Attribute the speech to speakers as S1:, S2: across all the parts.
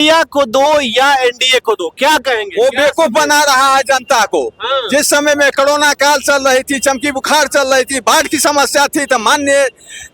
S1: India को दो या एनडीए को दो, क्या कहेंगे?
S2: वो बेवकूफ बना रहा है जनता को।
S1: हाँ।
S2: जिस समय में कोरोना काल चल रही थी, चमकी बुखार चल रही थी, बाढ़ की समस्या थी, तो माननीय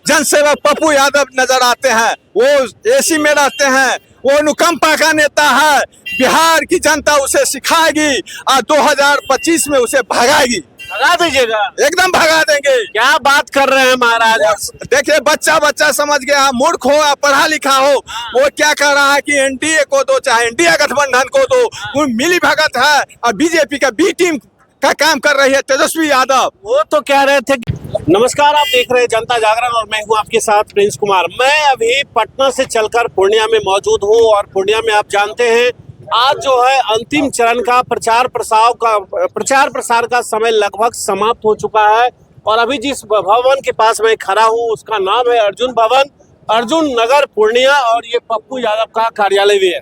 S2: जनसेवक पप्पू यादव नजर आते हैं। वो एसी में रहते हैं, वो अनुकंपा का नेता है। बिहार की जनता उसे सिखाएगी और 2025 में उसे भगाएगी।
S1: भगा दीजिएगा?
S2: एकदम भगा देंगे।
S1: क्या बात कर रहे हैं महाराज?
S2: देखिए, बच्चा समझ गया, मूर्ख हो या पढ़ा लिखा हो, वो क्या कह रहा है कि एनडीए को दो, चाहे इंडिया गठबंधन को दो। वो मिली भगत है और बीजेपी का बी टीम का काम कर रही है तेजस्वी यादव।
S1: वो तो कह रहे थे। नमस्कार, आप देख रहे हैं जनता जागरण और मैं हूं आपके साथ प्रिंस कुमार। मैं अभी पटना से चलकर पूर्णिया में मौजूद हूं और पूर्णिया में आप जानते हैं आज जो है अंतिम चरण का प्रचार प्रसार का समय लगभग समाप्त हो चुका है। और अभी जिस भवन के पास मैं खड़ा हूं उसका नाम है अर्जुन भवन, अर्जुन नगर पूर्णिया, और ये पप्पू यादव का कार्यालय भी है।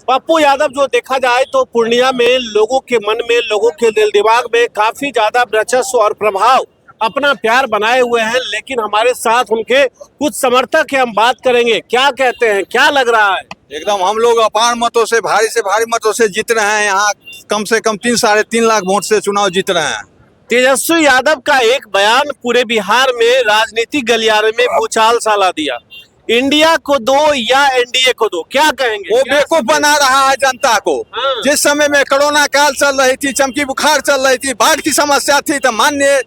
S1: पप्पू यादव जो देखा जाए तो पूर्णिया में लोगों के मन में, लोगों के दिल दिमाग में काफी ज्यादा वर्चस्व और प्रभाव, अपना प्यार बनाए हुए हैं। लेकिन हमारे साथ उनके कुछ समर्थक हैं, हम बात करेंगे क्या कहते हैं, क्या लग रहा है।
S2: एकदम हम लोग अपार मतों से भारी मतों से जीत रहे हैं। यहाँ कम से कम 3-3.5 लाख वोट से चुनाव जीत रहे हैं।
S1: तेजस्वी यादव का एक बयान पूरे बिहार में राजनीतिक गलियारे में भूचाल सा ला दिया। इंडिया को दो या एनडीए को दो, क्या कहेंगे?
S2: वो बेवकूफ बना रहा है जनता को।
S1: हाँ।
S2: जिस समय में कोरोना काल चल रही थी, चमकी बुखार चल रही थी, बाढ़ की समस्या थी, तो माननीय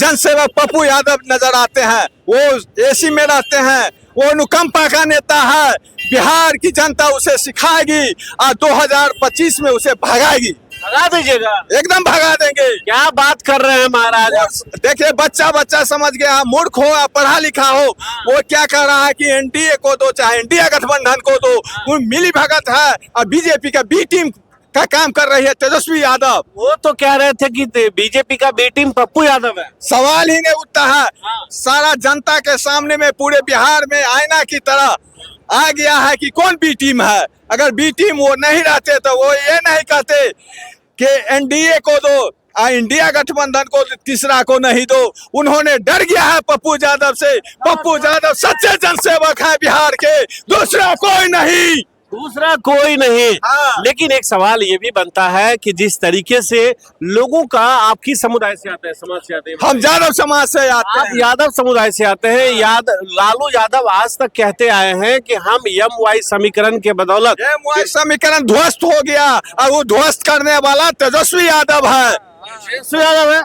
S2: जनसेवक पप्पू यादव नजर आते हैं। वो एसी में रहते हैं, वो अनुकंपा का नेता है। बिहार की जनता उसे सिखाएगी और 2025 में उसे भगाएगी।
S1: भगा दीजिएगा?
S2: एकदम भगा देंगे।
S1: क्या बात कर रहे हैं महाराज?
S2: देखिए, बच्चा समझ गया, मूर्ख हो या पढ़ा लिखा हो, वो क्या कह रहा है कि एनडीए को दो, चाहे इंडिया गठबंधन को दो। वो मिली भगत है और बीजेपी का बी टीम का काम कर रही है तेजस्वी यादव।
S1: वो तो कह रहे थे कि बीजेपी का बी टीम पप्पू यादव है।
S2: सवाल ही नहीं उठता है।
S1: हाँ।
S2: सारा जनता के सामने में पूरे बिहार में आईना की तरह आ गया है कि कौन बी टीम है। अगर बी टीम वो नहीं रहते तो वो ये नहीं कहते कि एनडीए को दो, इंडिया गठबंधन को तीसरा को नहीं दो। उन्होंने डर गया है पप्पू यादव से। पप्पू यादव सच्चे जनसेवक है बिहार के, दूसरा कोई नहीं।
S1: हाँ। लेकिन एक सवाल ये भी बनता है कि जिस तरीके से लोगों का, आपकी समुदाय से आते हैं, समाज से आते हैं,
S2: हम यादव समाज से आते हैं।
S1: आप यादव समुदाय से आते हैं। लालू यादव आज तक कहते आए हैं कि हम एमवाई समीकरण के बदौलत,
S2: एमवाई समीकरण ध्वस्त हो गया और वो ध्वस्त करने वाला तेजस्वी यादव है।
S1: तेजस्वी यादव है।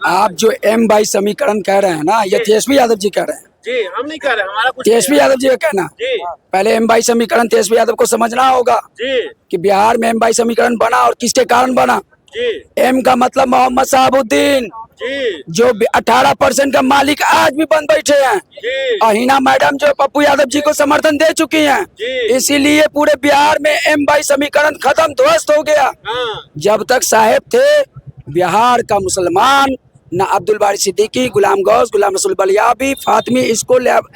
S3: आप जो एमवाई समीकरण कह रहे हैं ना, ये तेजस्वी यादव जी कह रहे हैं।
S1: जी, हम नहीं कह रहे, हमारा कुछ
S3: तेजस्वी यादव जी का कहना।
S1: जी
S3: पहले एमवाई समीकरण तेजस्वी यादव को समझना होगा
S1: जी
S3: कि बिहार में एमवाई समीकरण बना और किसके कारण बना।
S1: जी
S3: एम का मतलब मोहम्मद शहाबुद्दीन,
S1: जी
S3: जो 18% का मालिक आज भी बन बैठे हैं।
S1: जी
S3: और हिना मैडम जो पप्पू यादव जी को समर्थन दे चुकी हैं।
S1: जी।
S3: इसीलिए पूरे बिहार में एमवाई समीकरण खत्म, ध्वस्त हो गया।
S1: हाँ।
S3: जब तक साहेब थे, बिहार का मुसलमान न अब्दुल बारी सिद्दीकी, गुलाम गौस, गुलाम रसूल बलियाबी, फातिमी, इसको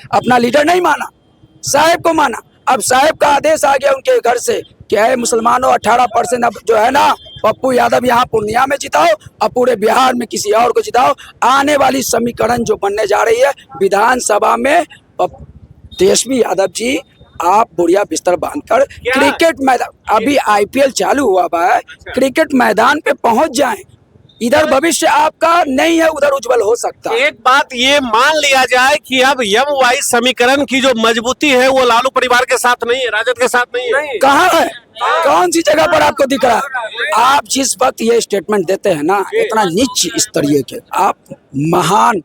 S3: अपना लीडर नहीं माना, साहेब को माना। अब साहेब का आदेश आ गया उनके घर से कि है मुसलमानों 18% अब जो है ना, पप्पू यादव यहाँ पूर्णिया में जिताओ और पूरे बिहार में किसी और को जिताओ। आने वाली समीकरण जो बनने जा रही है विधानसभा में, तेजस्वी यादव जी आप बुढ़िया बिस्तर बांधकर क्रिकेट मैदान, अभी आईपीएल चालू हुआ है, क्रिकेट मैदान पे पहुंच जाएं। इधर भविष्य आपका नहीं है, उधर उज्जवल हो सकता है।
S1: एक बात ये मान लिया जाए कि अब एमवाई समीकरण की जो मजबूती है वो लालू परिवार के साथ नहीं है, राजद के साथ नहीं है।
S3: कहाँ है? कौन सी जगह पर आपको दिख रहा है? आप जिस वक्त ये स्टेटमेंट देते हैं ना, इतना नीच स्तरीय के, आप महान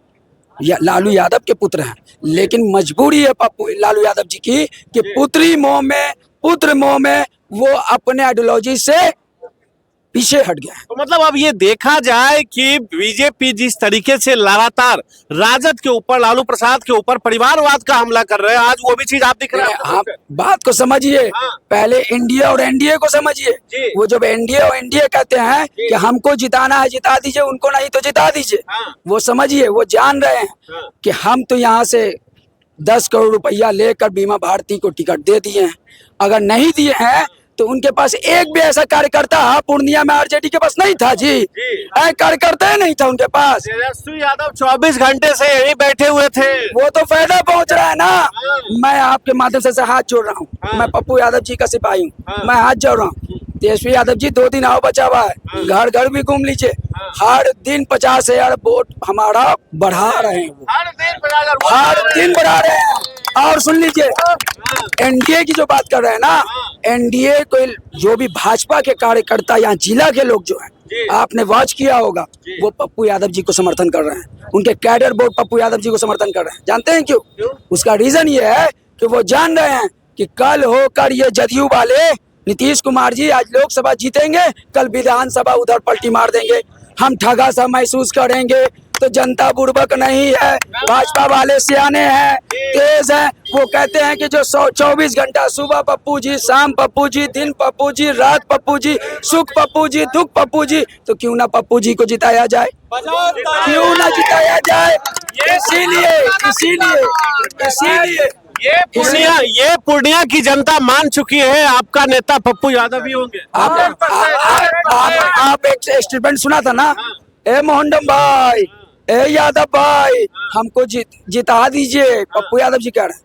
S3: लालू यादव के पुत्र हैं, लेकिन मजबूरी है पप्पू लालू यादव जी की कि पुत्र मोह में वो अपने आइडियोलॉजी से पीछे हट गया है।
S1: तो मतलब अब ये देखा जाए कि बीजेपी जिस तरीके से लगातार राजद के ऊपर, लालू प्रसाद के ऊपर परिवारवाद का हमला कर रहे हैं, आज वो भी चीज आप दिख रहे हैं।
S3: आप बात को समझिए।
S1: हाँ।
S3: पहले इंडिया और एनडीए को समझिए। वो जब एनडीए और एनडीए कहते हैं कि हमको जिताना है जिता दीजिए, उनको नहीं तो जिता दीजिए।
S1: हाँ।
S3: वो समझिए, वो जान रहे हैं
S1: हाँ।
S3: कि हम तो यहाँ से 10 करोड़ रुपया लेकर बीमा भारती को टिकट दे दिए हैं। अगर नहीं दिए हैं तो उनके पास एक भी ऐसा कार्यकर्ता पूर्णिया में आरजेडी के पास नहीं था जी। कार्यकर्ता ही नहीं था उनके पास।
S1: तेजस्वी यादव 24 घंटे से यही बैठे हुए थे।
S3: वो तो फायदा पहुंच रहा है ना। मैं आपके माध्यम से हाथ जोड़ रहा हूँ। मैं पप्पू यादव जी का सिपाही हूँ। मैं हाथ जोड़ रहा हूँ। तेजस्वी यादव जी 2 दिन आओ बचा हुआ है, घर घर भी घूम लीजिए। हर दिन 50,000 वोट हमारा बढ़ा रहे हैं। हर दिन बढ़ा रहे हैं। और सुन लीजिए, एनडीए की जो बात कर रहे हैं ना, एनडीए को जो भी भाजपा के कार्यकर्ता यहाँ जिला के लोग जो हैं, आपने वॉच किया होगा, वो पप्पू यादव जी को समर्थन कर रहे हैं। उनके कैडर बोर्ड पप्पू यादव जी को समर्थन कर रहे हैं। जानते हैं क्यों? उसका रीजन ये है कि वो जान रहे हैं कि कल होकर ये जदयू वाले नीतीश कुमार जी आज लोकसभा जीतेंगे, कल विधानसभा उधर पलटी मार देंगे। हम ठगा सा महसूस करेंगे। तो जनता बुर्बक नहीं है, भाजपा वाले सियाने हैं, तेज हैं। वो कहते हैं कि जो 24 घंटा सुबह पप्पू जी, शाम पप्पू जी, दिन पप्पू जी, रात पप्पू जी, सुख पप्पू जी, दुख पप्पू जी, तो क्यों ना पप्पू जी को जिताया जाए, क्यों ना जिताया जाए। इसीलिए
S1: ये पूर्णिया की जनता मान चुकी है, आपका नेता पप्पू यादव ही होंगे।
S3: आप एक स्टेटमेंट सुना था ना, ए मोहनडम भाई, ए यादव भाई, हमको जिता दीजिए, पप्पू यादव जी कह रहे हैं।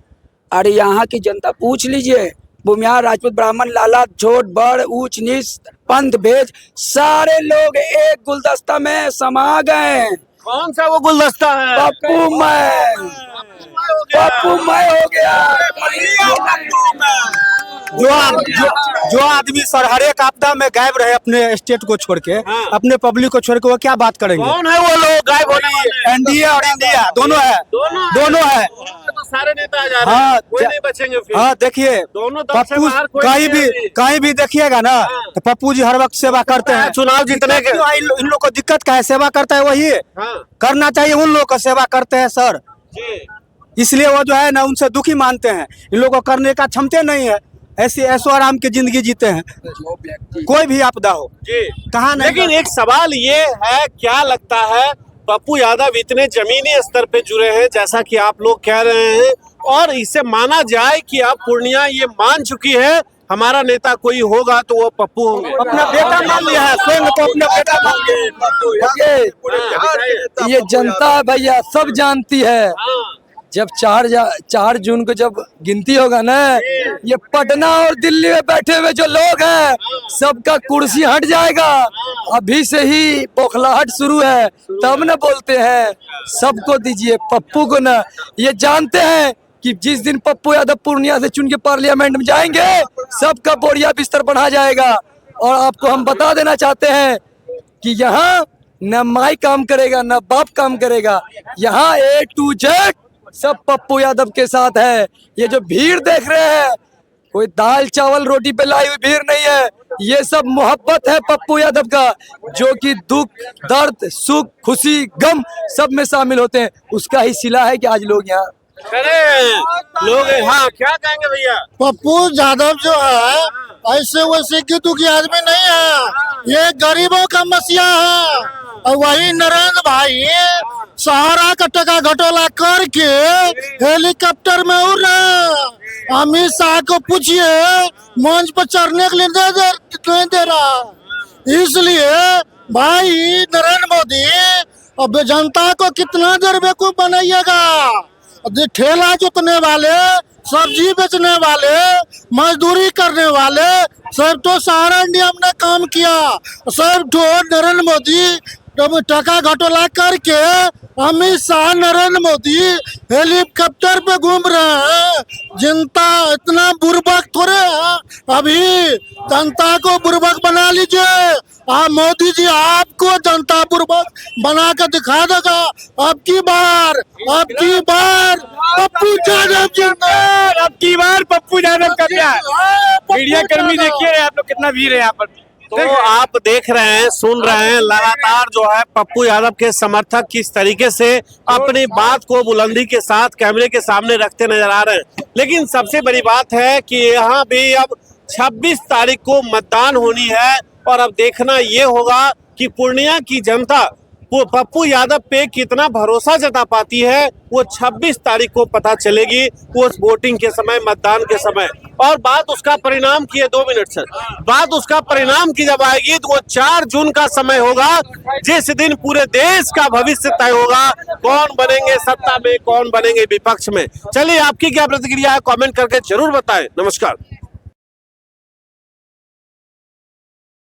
S3: अरे यहाँ की जनता पूछ लीजिए, भूमिहार, राजपूत, ब्राह्मण, लाला, छोट बड़, ऊंच नीच, पंथ भेद, सारे लोग एक गुलदस्ता में समा गए।
S1: कौन सा वो गुलदस्ता है?
S3: पप्पू मैं हो गया।
S4: जो आदमी सर हर एक आपदा में गायब रहे अपने स्टेट को छोड़ के, अपने पब्लिक को छोड़ के, वो क्या बात करेंगे?
S1: कौन है वो लोग गायब होने वाले?
S4: एनडीए और इंडिया दोनों है, दोनों है।
S1: तो सारे नेता आ जा रहे हैं, कोई नहीं बचेंगे फिर।
S4: हाँ देखिए,
S1: दोनों दल से
S4: पप्पू
S1: बाहर कोई
S4: कहीं भी देखिएगा ना, तो पप्पू जी हर वक्त सेवा करते हैं।
S1: चुनाव जीतने के
S4: इन लोग को दिक्कत क्या है? सेवा करता है वही करना चाहिए, उन लोग को सेवा करते हैं सर। इसलिए वो जो है ना, उनसे दुखी मानते हैं। इन लोगों को करने का क्षमता नहीं है, ऐसी ऐशो आराम की जिंदगी जीते हैं, कोई भी आपदा हो कहाँ नहीं।
S1: लेकिन एक सवाल ये है, क्या लगता है पप्पू यादव इतने जमीनी स्तर पे जुड़े हैं जैसा कि आप लोग कह रहे हैं, और इसे माना जाए कि अब पूर्णिया ये मान चुकी है हमारा नेता कोई होगा तो वो पप्पू होंगे।
S4: अपना बेटा मान लिया है, स्वयं को अपना बेटा मान लिया।
S5: ये जनता भैया सब जानती है। जब 4 जून को जब गिनती होगा ना, ये पटना और दिल्ली में बैठे हुए जो लोग हैं, सबका कुर्सी हट जाएगा। अभी से ही बौखलाहट शुरू है, तब न बोलते हैं सबको दीजिए पप्पू को ना। ये जानते हैं कि जिस दिन पप्पू यादव पूर्णिया से चुन के पार्लियामेंट में जाएंगे, सबका बोरिया बिस्तर बढ़ा जाएगा। और आपको हम बता देना चाहते हैं कि यहाँ न माई काम करेगा न बाप काम करेगा, यहाँ A to Z सब पप्पू यादव के साथ है। ये जो भीड़ देख रहे हैं, कोई दाल चावल रोटी पे लाई हुई भीड़ नहीं है, ये सब मोहब्बत है पप्पू यादव का, जो कि दुख, दर्द, सुख, खुशी, गम सब में शामिल होते हैं। उसका ही सिला है कि आज लोग यहाँ
S1: लोग। हाँ, क्या कहेंगे भैया?
S6: पप्पू यादव जो है ऐसे वैसे की दुखी आदमी नहीं है, ये गरीबों का मसीहा है। और वही नरेंद्र भाई सहारा का टका घटोला करके हेलीकॉप्टर में उड़ रहे। अमित शाह को पूछिए, मंच पर चढ़ने के लिए नहीं दे रहा। इसलिए भाई नरेंद्र मोदी अब जनता को कितना देर बेवकूफ बनाइएगा। ठेला जोतने वाले, सब्जी बेचने वाले, मजदूरी करने वाले, सब तो सारा इंडिया में काम किया। सब तो नरेंद्र मोदी टका घटोला करके अमित शाह, नरेंद्र मोदी हेलीकॉप्टर पे घूम रहे हैं। जनता इतना बुर्बक थोड़े है, अभी जनता को बुर्बक बना लीजिए। मोदी जी आपको जनता बुर्बक बना कर दिखा देगा। अब की बार पप्पू यादव जिंदाबाद।
S4: अब की बार पप्पू यादव का क्या है? मीडिया कर्मी देखिए आप लोग कितना भीड़ है यहाँ पर।
S1: तो आप देख रहे हैं, सुन रहे हैं, लगातार जो है पप्पू यादव के समर्थक किस तरीके से अपनी बात को बुलंदी के साथ कैमरे के सामने रखते नजर आ रहे हैं। लेकिन सबसे बड़ी बात है कि यहाँ भी अब 26 तारीख को मतदान होनी है, और अब देखना ये होगा कि पूर्णिया की जनता पप्पू यादव पे कितना भरोसा जता पाती है वो 26 तारीख को पता चलेगी, वो वोटिंग के समय, मतदान के समय। और बात उसका परिणाम की है, 2 मिनट सर, बात उसका परिणाम की जब आएगी तो वो 4 जून का समय होगा, जिस दिन पूरे देश का भविष्य तय होगा, कौन बनेंगे सत्ता में, कौन बनेंगे विपक्ष में। चलिए आपकी क्या प्रतिक्रिया है, कमेंट करके जरूर बताएं। नमस्कार।